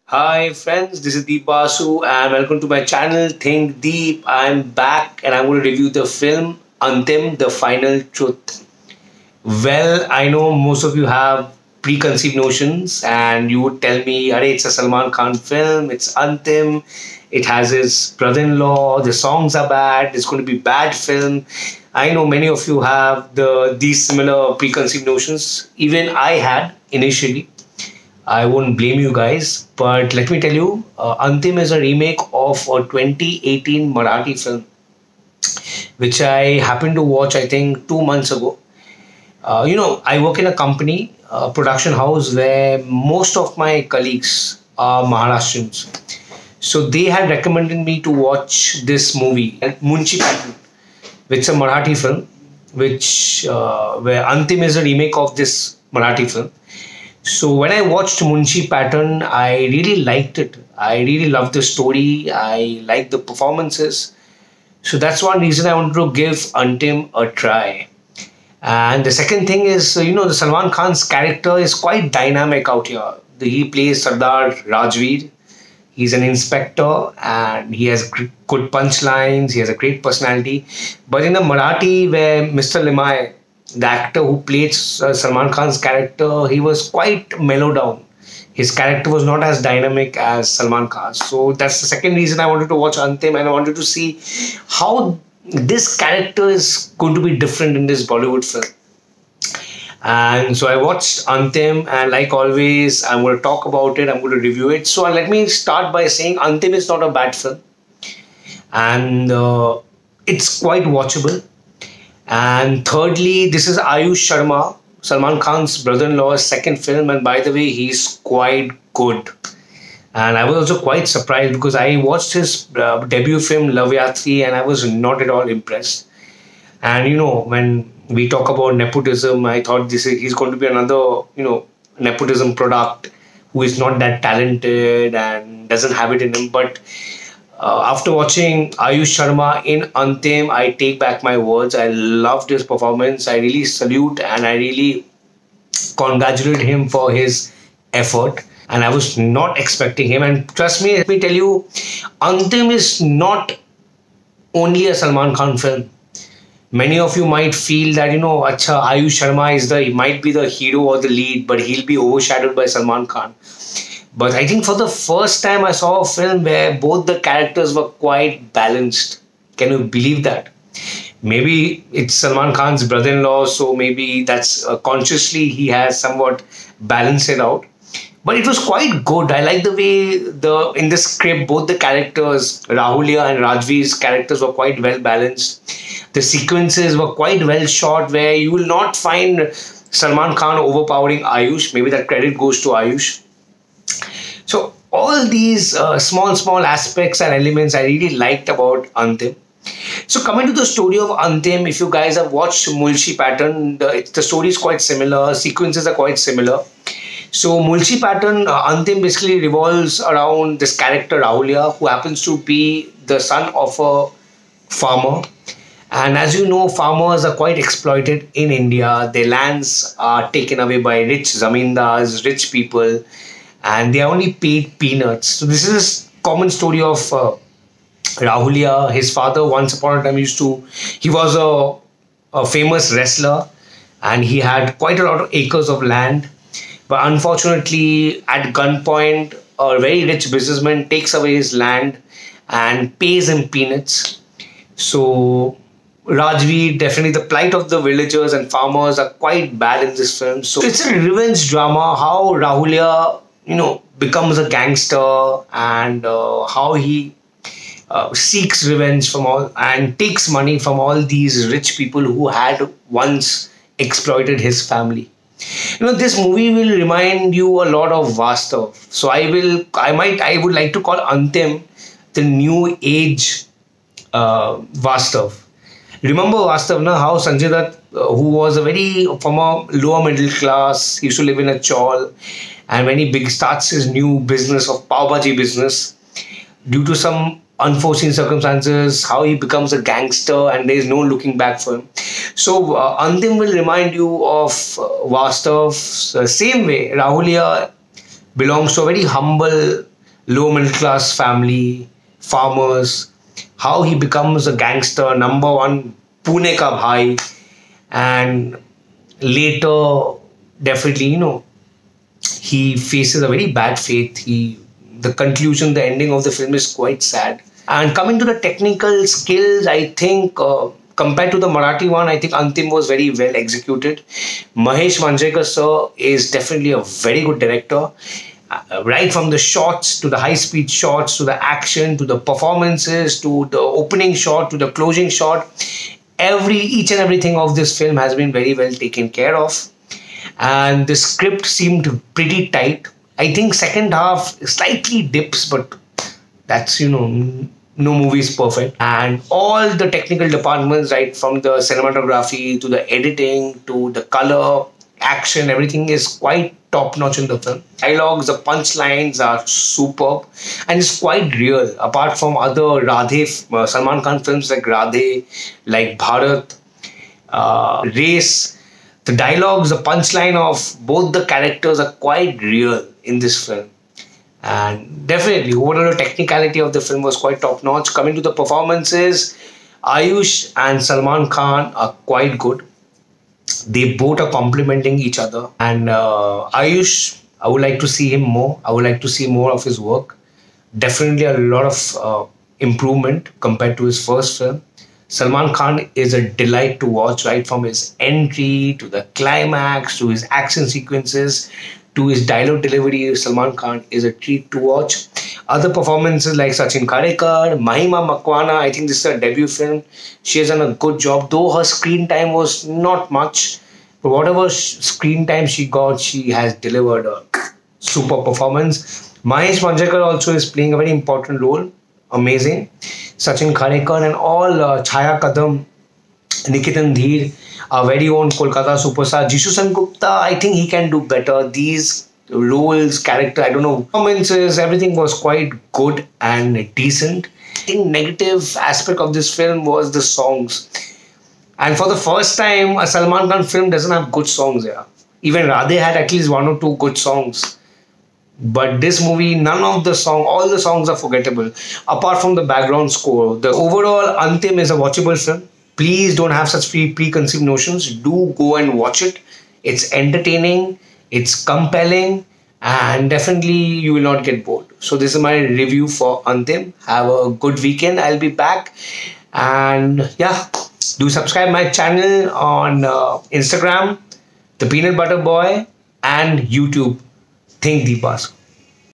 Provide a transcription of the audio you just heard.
Hi friends, this is Basu and welcome to my channel Think Deep. I'm back and I'm going to review the film Antim, The Final Truth. Well, I know most of you have preconceived notions and you would tell me, Arey, it's a Salman Khan film, it's Antim, it has his brother-in-law, the songs are bad, it's going to be bad film. I know many of you have these similar preconceived notions. Even I had initially. I won't blame you guys, but let me tell you, Antim is a remake of a 2018 Marathi film, which I happened to watch, I think, 2 months ago. I work in a company, a production house, where most of my colleagues are Maharashtrians. So they had recommended me to watch this movie, Munchi Pattern, which is a Marathi film, which where Antim is a remake of this Marathi film. So when I watched Munchi Pattern, I really liked it. I really loved the story. I liked the performances. So that's one reason I wanted to give Antim a try. And the second thing is, the Salman Khan's character is quite dynamic out here. He plays Sardar Rajveer. He's an inspector and he has good punchlines. He has a great personality. But in the Marathi, where Mr. Limai, the actor who played Salman Khan's character, he was quite mellow down. His character was not as dynamic as Salman Khan. So that's the second reason I wanted to watch Antim, and I wanted to see how this character is going to be different in this Bollywood film. And so I watched Antim, and like always, I'm going to talk about it, I'm going to review it. So let me start by saying Antim is not a bad film, and it's quite watchable. And thirdly, this is Aayush Sharma, Salman Khan's brother-in-law's second film, and by the way, he's quite good. And I was also quite surprised because I watched his debut film Love Yatri and I was not at all impressed. And when we talk about nepotism, I thought he's going to be another nepotism product who is not that talented and doesn't have it in him. But after watching Aayush Sharma in Antim, I take back my words. I loved his performance. I really salute and I really congratulate him for his effort. And I was not expecting him. And trust me, let me tell you, Antim is not only a Salman Khan film. Many of you might feel that, Acha, Aayush Sharma he might be the hero or the lead, but he'll be overshadowed by Salman Khan. But I think for the first time I saw a film where both the characters were quite balanced. Can you believe that? Maybe it's Salman Khan's brother-in-law, so maybe that's consciously he has somewhat balanced it out. But it was quite good. I like the way in the script both the characters, Rahulia and Rajveer's characters, were quite well balanced. The sequences were quite well shot where you will not find Salman Khan overpowering Aayush. Maybe that credit goes to Aayush. So all these small aspects and elements I really liked about Antim. So coming to the story of Antim, if you guys have watched Mulchi Pattern, the story is quite similar, sequences are quite similar. So Mulchi Pattern, Antim basically revolves around this character Rahulia, who happens to be the son of a farmer. And as you know, farmers are quite exploited in India. Their lands are taken away by rich zamindars, rich people, and they are only paid peanuts. So this is a common story of Rahulia. His father once upon a time he was a famous wrestler and he had quite a lot of acres of land. But unfortunately, at gunpoint, a very rich businessman takes away his land and pays him peanuts. So Rajveer, definitely the plight of the villagers and farmers are quite bad in this film. So it's a revenge drama, how Rahulia becomes a gangster and how he seeks revenge from all and takes money from all these rich people who had once exploited his family. This movie will remind you a lot of Vastav. So I would like to call Antim the new age Vastav. Remember Vastav, how Sanjay Dutt, who was from a lower middle class, he used to live in a chawl, and when he starts his new business of pav bhaji business, due to some unforeseen circumstances, how he becomes a gangster and there is no looking back for him. So Antim will remind you of Vastav. Same way, Rahulia belongs to a very humble low middle class family, farmers, how he becomes a gangster, number one, Pune ka bhai, and later, definitely, he faces a very bad fate. The conclusion, the ending of the film is quite sad. And coming to the technical skills, I think compared to the Marathi one, I think Antim was very well executed. Mahesh Manjrekar sir is definitely a very good director. Right from the shots to the high speed shots to the action to the performances to the opening shot to the closing shot, each and everything of this film has been very well taken care of, and the script seemed pretty tight. I think second half slightly dips, but that's no movie is perfect. And all the technical departments, right from the cinematography to the editing to the color, action, everything is quite top notch in the film. Dialogues, the punchlines are superb, and it's quite real. Apart from other Salman Khan films like Radhe, like Bharat, Race, the dialogues, the punchline of both the characters are quite real in this film. And definitely, overall, the technicality of the film was quite top notch. Coming to the performances, Aayush and Salman Khan are quite good. They both are complementing each other. And Aayush, I would like to see him more. I would like to see more of his work. Definitely a lot of improvement compared to his first film. Salman Khan is a delight to watch, right from his entry to the climax to his action sequences to his dialogue delivery. Salman Khan is a treat to watch. Other performances like Sachin Khadekar, Mahima Makwana, I think this is her debut film. She has done a good job, though her screen time was not much. But whatever screen time she got, she has delivered a super performance. Mahesh Manjrekar also is playing a very important role. Amazing. Sachin Khadekar and all Chaya Kadam, Nikitan Dheer, our very own Kolkata superstar Jishu Gupta, I think he can do better. These roles, character, I don't know, performances, everything was quite good and decent. I think negative aspect of this film was the songs. And for the first time, a Salman Khan film doesn't have good songs here. Even Radhe had at least one or two good songs. But this movie, none of the all the songs are forgettable. Apart from the background score, the overall Antim is a watchable film. Please don't have such preconceived notions. Do go and watch it. It's entertaining, it's compelling, and definitely you will not get bored. So this is my review for Antim. Have a good weekend. I'll be back. And yeah, do subscribe my channel on Instagram, The Peanut Butter Boy, and YouTube, Think Deep Basu.